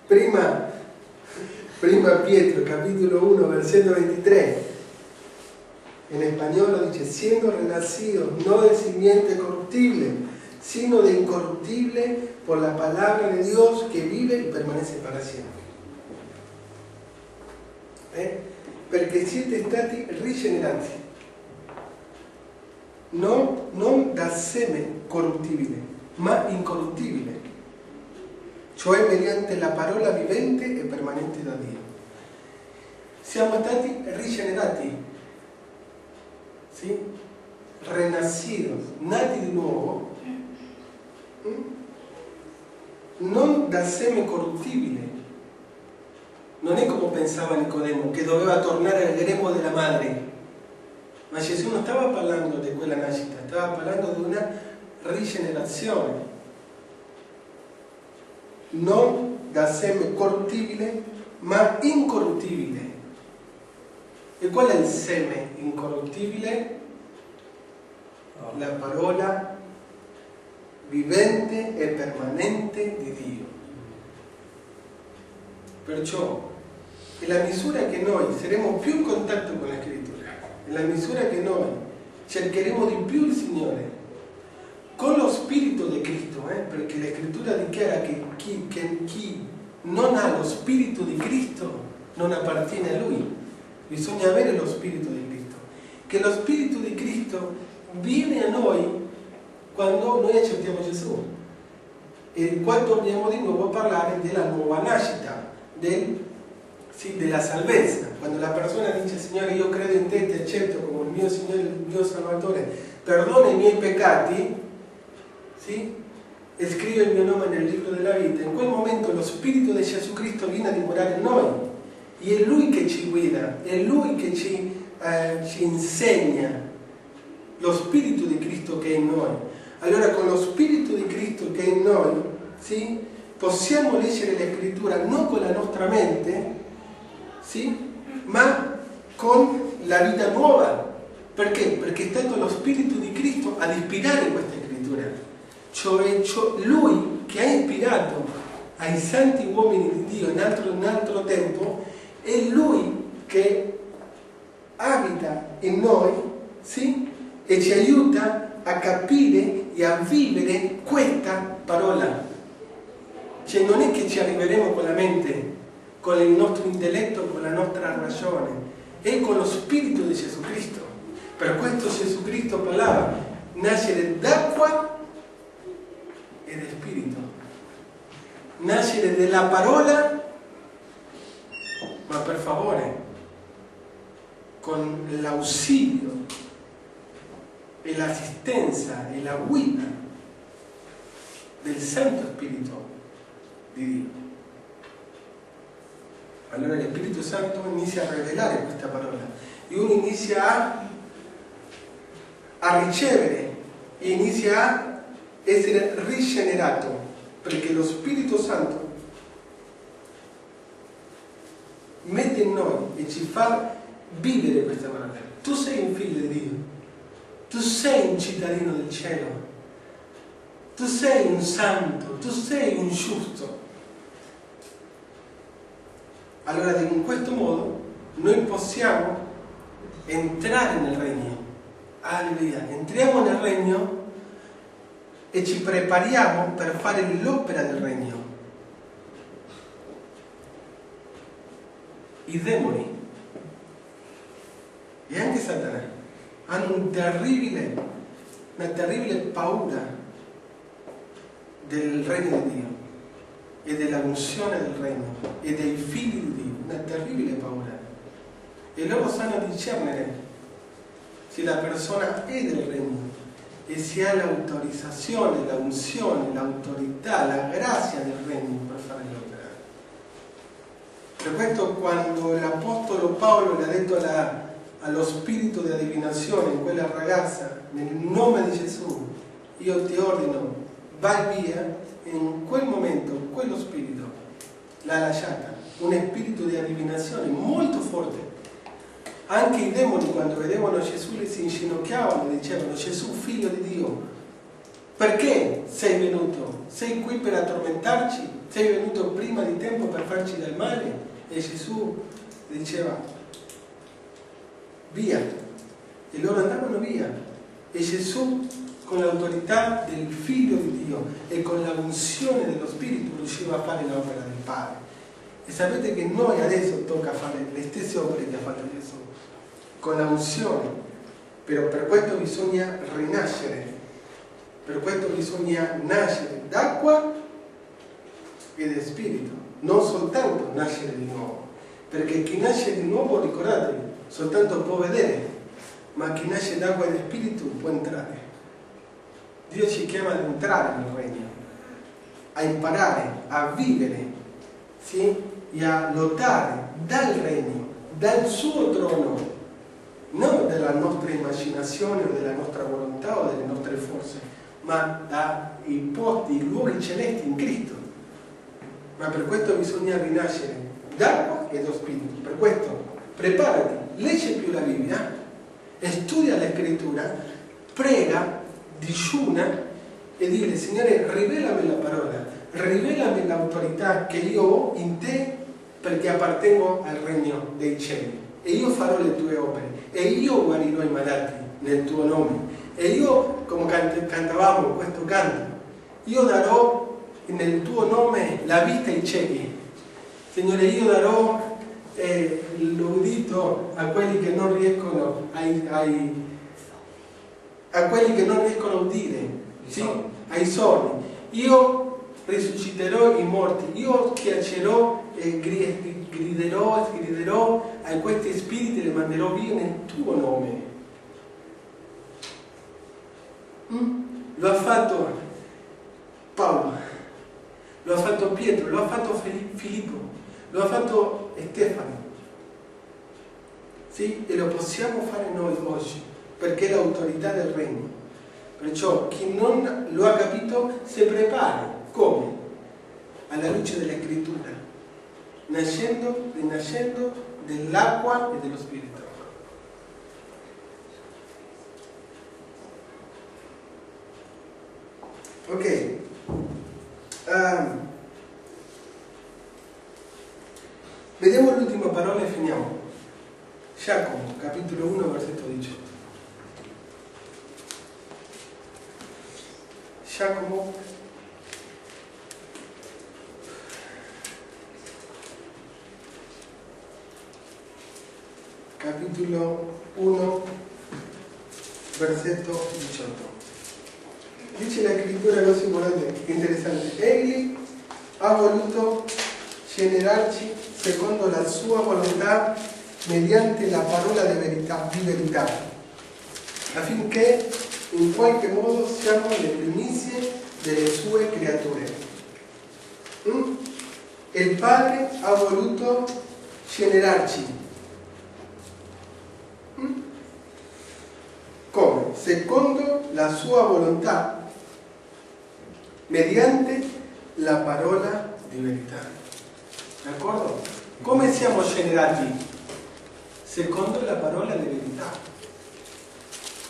Prima Pietro, capítulo 1, versículo 23, en español dice, siendo renacidos no de simiente corruptible, sino de incorruptible por la palabra de Dios que vive y permanece para siempre. Perché siete stati rigenerati, non da seme corruttibile, ma incorruttibile, cioè mediante la parola vivente e permanente da Dio. Siamo stati rigenerati, sì? Renacidos, nati di nuovo, non da seme corruttibile. Non è come pensava Nicodemo, che doveva tornare al grembo della madre. Ma Gesù non stava parlando di quella nascita, stava parlando di una rigenerazione. Non da seme corruttibile, ma incorruttibile. E qual è il seme incorruttibile? La parola vivente e permanente di Dio. Perciò, nella misura che noi saremo più in contatto con la Scrittura, nella misura che noi cercheremo di più il Signore, con lo Spirito di Cristo, perché la Scrittura dichiara che chi non ha lo Spirito di Cristo non appartiene a Lui. Bisogna avere lo Spirito di Cristo. Che lo Spirito di Cristo viene a noi quando noi accettiamo Gesù. E qua torniamo di nuovo a parlare della nuova nascita, della salvezza. Quando la persona dice Signore io credo in te, ti accetto come il mio Signore, il mio Salvatore, perdona i miei peccati, sì? E scrive il mio nome nel libro della vita, in quel momento lo Spirito di Gesù Cristo viene a dimorare in noi e è Lui che ci guida, è Lui che ci insegna, lo Spirito di Cristo che è in noi. Allora con lo Spirito di Cristo che è in noi, sì? Possiamo leggere la Scrittura non con la nostra mente, sì? Ma con la vita nuova. Perché? Perché è stato lo Spirito di Cristo ad ispirare questa Scrittura. Cioè Lui che ha ispirato ai santi uomini di Dio in altro tempo, è Lui che abita in noi, sì? E ci aiuta a capire e a vivere questa parola. Cioè non è che ci arriveremo con la mente, con il nostro intelletto, con la nostra ragione, è con lo Spirito di Gesù Cristo. Per questo Gesù Cristo parlava, nascere d'acqua e di Spirito, nascere della parola, ma per favore, con l'ausilio e l'assistenza e la guida del Santo Spirito di Dio. Allora lo Spirito Santo inizia a rivelare questa parola e uno inizia a ricevere e inizia a essere rigenerato, perché lo Spirito Santo mette in noi e ci fa vivere questa parola. Tu sei un figlio di Dio, tu sei un cittadino del cielo, tu sei un santo, tu sei un giusto. Allora in questo modo noi possiamo entrare nel regno. Alleluia. Entriamo nel regno e ci prepariamo per fare l'opera del regno. I demoni e anche Satana hanno una terribile paura del regno di Dio e della unzione del regno e dei figli di Dio, una terribile paura. E loro sanno discernere se la persona è del regno e se ha l'autorizzazione, la unzione, l'autorità, la grazia del regno per fare l'opera. Per questo quando l'Apostolo Paolo le ha detto allo spirito di adivinazione in quella ragazza, nel nome di Gesù, io ti ordino, vai via, in quel momento quello spirito l'ha lasciata, un spirito di adivinazione molto forte. Anche i demoni quando vedevano Gesù si inginocchiavano e dicevano Gesù figlio di Dio, Perché sei venuto? Sei qui per addormentarci? Sei venuto prima di tempo per farci del male? E Gesù diceva, via. E loro andavano via. E Gesù, con l'autorità del Figlio di Dio e con la unzione dello Spirito, riusciva a fare l'opera del Padre. E sapete che noi adesso tocca fare le stesse opere che ha fatto Gesù, con la unzione. Però per questo bisogna rinascere. Per questo bisogna nascere d'acqua e di spirito, non soltanto nascere di nuovo, perché chi nasce di nuovo, ricordatevi, soltanto può vedere, ma chi nasce d'acqua e di spirito può entrare. Dio ci chiama ad entrare nel regno, a imparare, a vivere, sì? E a lottare dal regno, dal suo trono, non della nostra immaginazione o della nostra volontà o delle nostre forze, ma dai posti, i luoghi celesti in Cristo. Ma per questo bisogna rinascere d'acqua e dello Spirito. Per questo preparati, leggi più la Bibbia, studia la Scrittura, prega, digiuna e dire, Signore, rivelami la parola, rivelami l'autorità che io ho in te perché appartengo al regno dei cieli. E io farò le tue opere, e io guarirò i malati nel tuo nome. E io, come cantavamo questo canto, io darò nel tuo nome la vita ai ciechi. Signore, io darò l'udito a quelli che non riescono a quelli che non riescono a udire, sì? Ai sordi. Io risusciterò i morti, io schiaccerò e griderò a questi spiriti e li manderò via nel tuo nome. Lo ha fatto Paolo, lo ha fatto Pietro, lo ha fatto Filippo, lo ha fatto Stefano. Sì? E lo possiamo fare noi oggi, perché è l'autorità del regno. Perciò chi non lo ha capito si prepara. Come? Alla luce della Scrittura, nascendo, rinascendo dell'acqua e dello Spirito. Ok, vediamo l'ultima parola e finiamo. Giacomo, capitolo 1, versetto 18. Giacomo, capitolo 1, versetto 18. Dice la Scrittura così, guardate, interessante. Egli ha voluto generarci secondo la sua volontà mediante la parola di verità, affinché in qualche modo siamo le primizie delle sue creature. Il Padre ha voluto generarci. Come? Secondo la sua volontà, mediante la parola di verità. D'accordo? Come siamo generati? Secondo la parola di verità.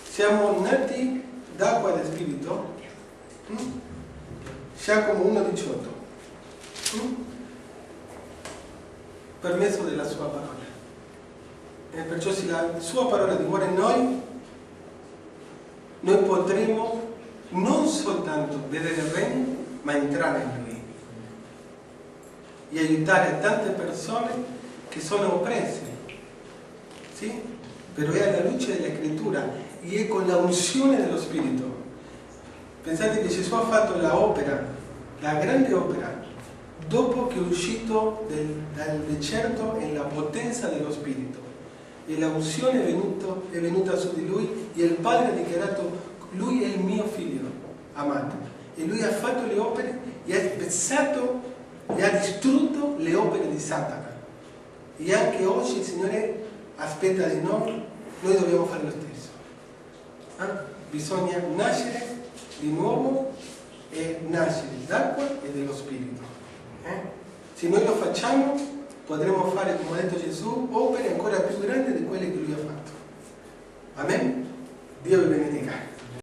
Siamo nati d'acqua e di spirito. Giacomo 1,18. Per mezzo della sua parola. E perciò se la sua parola dimora in noi potremo non soltanto vedere il regno, ma entrare in lui e aiutare tante persone che sono oppresse, sì? Però è alla luce della Scrittura e è con la unzione dello Spirito. Pensate che Gesù ha fatto l'opera, la grande opera, dopo che è uscito dal deserto in la potenza dello Spirito. E la unzione è venuta su di lui e il Padre ha dichiarato: lui è il mio figlio amato. E lui ha fatto le opere e ha spezzato e ha distrutto le opere di Satana. E anche oggi il Signore aspetta di noi dobbiamo fare lo stesso. Bisogna nascere di nuovo e nascere d'acqua e dello Spirito. Se noi lo facciamo, potremo fare, come ha detto Gesù, opere ancora più grandi di quelle che lui ha fatto. Amen? Dio vi benedica.